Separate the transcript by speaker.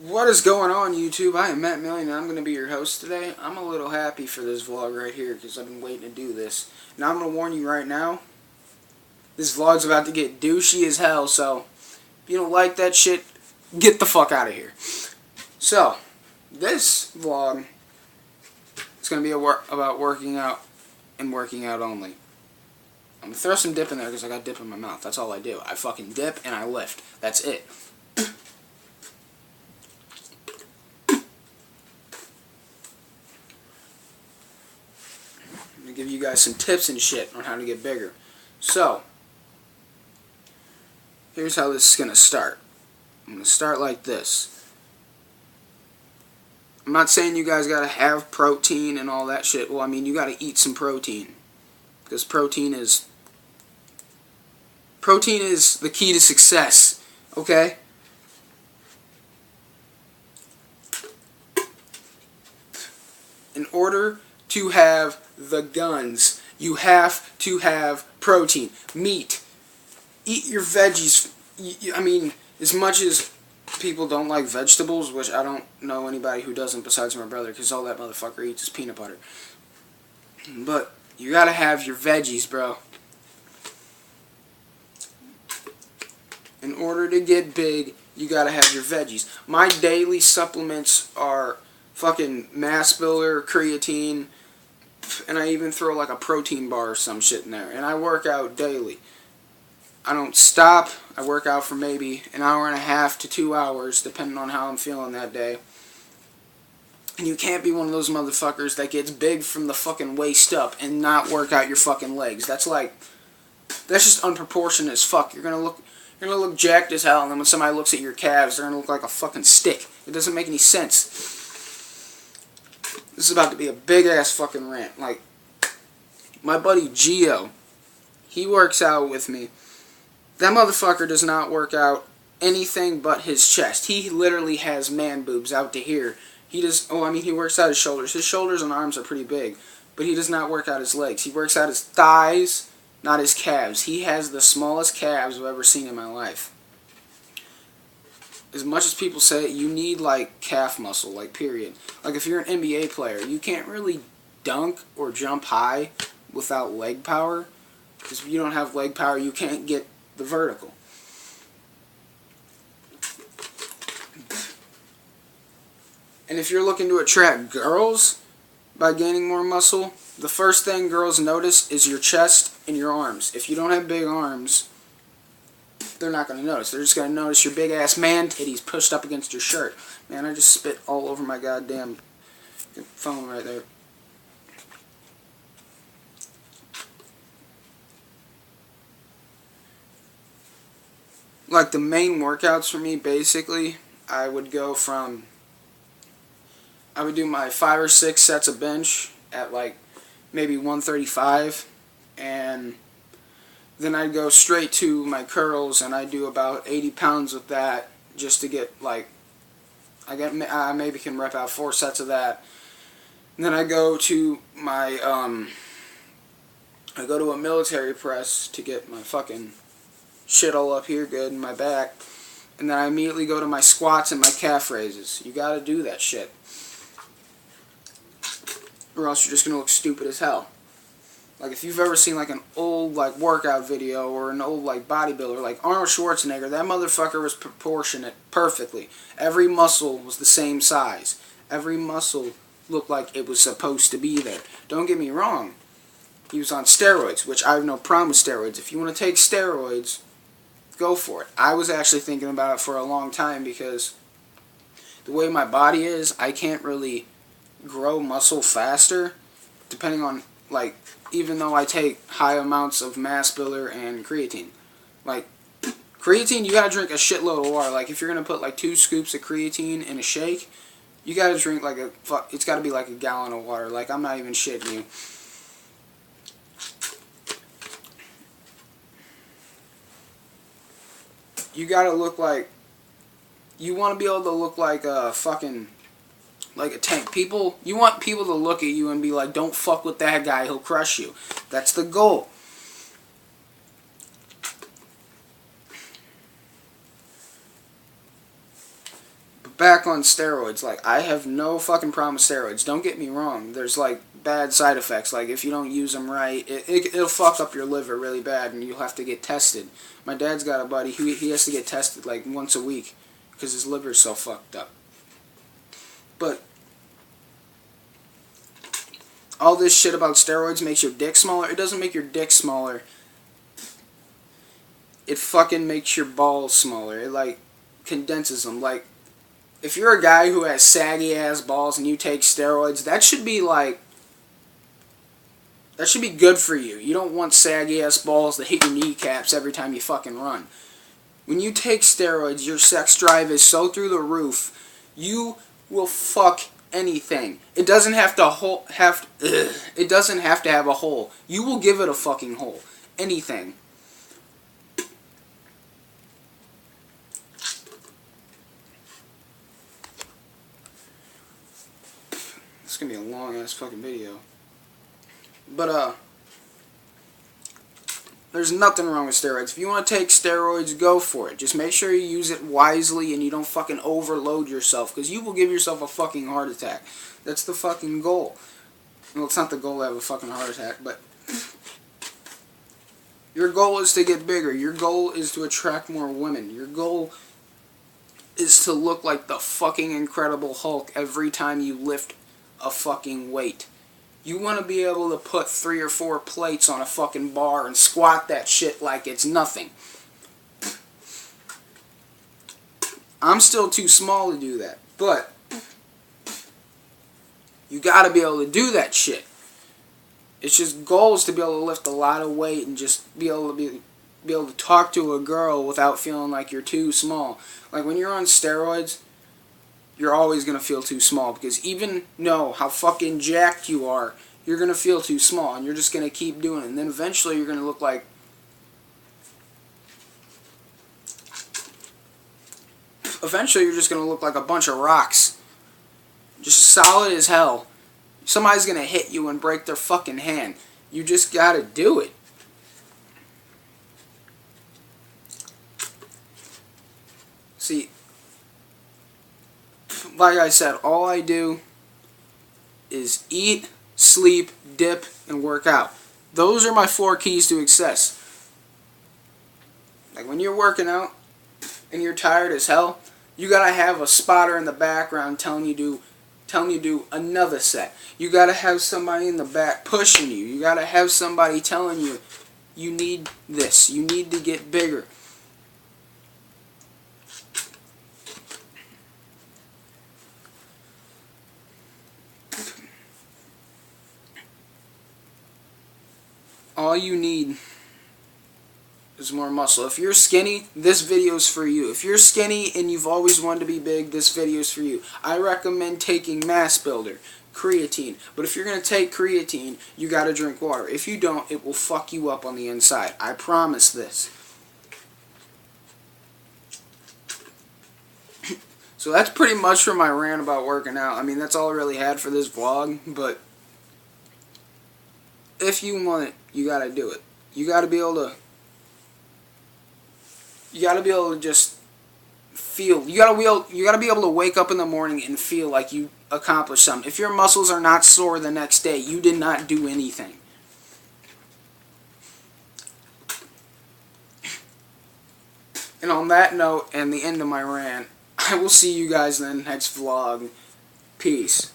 Speaker 1: What is going on, YouTube? I am Matt Million and I'm going to be your host today. I'm a little happy for this vlog right here because I've been waiting to do this. Now I'm going to warn you right now, this vlog's about to get douchey as hell, so if you don't like that shit, get the fuck out of here. So, this vlog is going to be about working out and working out only. I'm going to throw some dip in there because I got dip in my mouth. That's all I do. I fucking dip and I lift. That's it. I'm going to give you guys some tips and shit on how to get bigger. So, here's how this is going to start. I'm going to start like this. I'm not saying you guys got to have protein and all that shit. Well, I mean, you got to eat some protein. Because protein is the key to success. Okay? In order to have the guns, you have to have protein, meat. Eat your veggies. I mean, as much as people don't like vegetables, which I don't know anybody who doesn't besides my brother, because all that motherfucker eats is peanut butter. But you gotta have your veggies, bro. In order to get big, you gotta have your veggies. My daily supplements are fucking mass builder, creatine, and I even throw like a protein bar or some shit in there. And I work out daily. I don't stop. I work out for maybe an hour and a half to 2 hours, depending on how I'm feeling that day. And you can't be one of those motherfuckers that gets big from the fucking waist up and not work out your fucking legs. That's just unproportionate as fuck. You're gonna look jacked as hell, and then when somebody looks at your calves, they're gonna look like a fucking stick. It doesn't make any sense. This is about to be a big ass fucking rant. Like, my buddy Gio, he works out with me. That motherfucker does not work out anything but his chest. He literally has man boobs out to here. He works out his shoulders. His shoulders and arms are pretty big, but he does not work out his legs. He works out his thighs, not his calves. He has the smallest calves I've ever seen in my life. As much as people say it, you need like calf muscle, like period. Like if you're an NBA player, you can't really dunk or jump high without leg power. Because if you don't have leg power, you can't get the vertical. And if you're looking to attract girls by gaining more muscle, the first thing girls notice is your chest and your arms. If you don't have big arms, they're not going to notice. They're just going to notice your big ass man titties pushed up against your shirt. Man, I just spit all over my goddamn phone right there. Like the main workouts for me, basically, I would do my 5 or 6 sets of bench at like maybe 135, and then I'd go straight to my curls, and I'd do about 80 pounds with that, just to get like, I maybe can rep out 4 sets of that. And then I go to my, I go to a military press to get my fucking shit all up here good in my back. And then I immediately go to my squats and my calf raises. You gotta do that shit, or else you're just gonna look stupid as hell. Like if you've ever seen like an old like workout video or an old like bodybuilder like Arnold Schwarzenegger, that motherfucker was proportionate perfectly. Every muscle was the same size. Every muscle looked like it was supposed to be there. Don't get me wrong. He was on steroids, which I have no problem with steroids. If you want to take steroids, go for it. I was actually thinking about it for a long time because the way my body is, I can't really grow muscle faster, depending on, like, even though I take high amounts of mass builder and creatine. Like, creatine, you gotta drink a shitload of water. Like, if you're gonna put like 2 scoops of creatine in a shake, you gotta drink like it's gotta be like a gallon of water. Like, I'm not even shitting you. You gotta look like, you want to be able to look like a fucking, like a tank. You want people to look at you and be like, don't fuck with that guy, he'll crush you. That's the goal. back on steroids. Like, I have no fucking problem with steroids. Don't get me wrong. There's, like, bad side effects. Like, if you don't use them right, it'll fuck up your liver really bad, and you'll have to get tested. My dad's got a buddy who he has to get tested, like, once a week because his liver's so fucked up. But all this shit about steroids makes your dick smaller. It doesn't make your dick smaller. It fucking makes your balls smaller. It, like, condenses them. Like, if you're a guy who has saggy ass balls and you take steroids, that should be like, that should be good for you. You don't want saggy ass balls that hit your kneecaps every time you fucking run. When you take steroids, your sex drive is so through the roof, you will fuck anything. It doesn't have to it doesn't have to have a hole. You will give it a fucking hole. Anything. It's gonna be a long ass fucking video. But there's nothing wrong with steroids. If you want to take steroids, go for it. Just make sure you use it wisely and you don't fucking overload yourself, because you will give yourself a fucking heart attack. That's the fucking goal. Well, it's not the goal to have a fucking heart attack, but your goal is to get bigger. Your goal is to attract more women. Your goal is to look like the fucking Incredible Hulk every time you lift a fucking weight. You want to be able to put 3 or 4 plates on a fucking bar and squat that shit like it's nothing. I'm still too small to do that, but you got to be able to do that shit. It's just goals to be able to lift a lot of weight and just be able to talk to a girl without feeling like you're too small. Like, when you're on steroids, you're always going to feel too small, because even know how fucking jacked you are, you're going to feel too small, and you're just going to keep doing it. And then eventually you're going to look like... Eventually you're just going to look like a bunch of rocks. Just solid as hell. Somebody's going to hit you and break their fucking hand. You just got to do it. See, like I said, all I do is eat, sleep, dip, and work out. Those are my 4 keys to success. Like, when you're working out and you're tired as hell, you gotta have a spotter in the background telling you to do another set. You gotta have somebody in the back pushing you. You gotta have somebody telling you, you need this. You need to get bigger. All you need is more muscle. If you're skinny, this video's for you. If you're skinny and you've always wanted to be big, this video's for you. I recommend taking Mass Builder, creatine. But if you're going to take creatine, you got to drink water. If you don't, it will fuck you up on the inside. I promise this. So that's pretty much for my rant about working out. I mean, that's all I really had for this vlog, but if you want it, you gotta do it. You gotta be able to just feel. You gotta be able to wake up in the morning and feel like you accomplished something. If your muscles are not sore the next day, you did not do anything. And on that note, and the end of my rant, I will see you guys in the next vlog. Peace.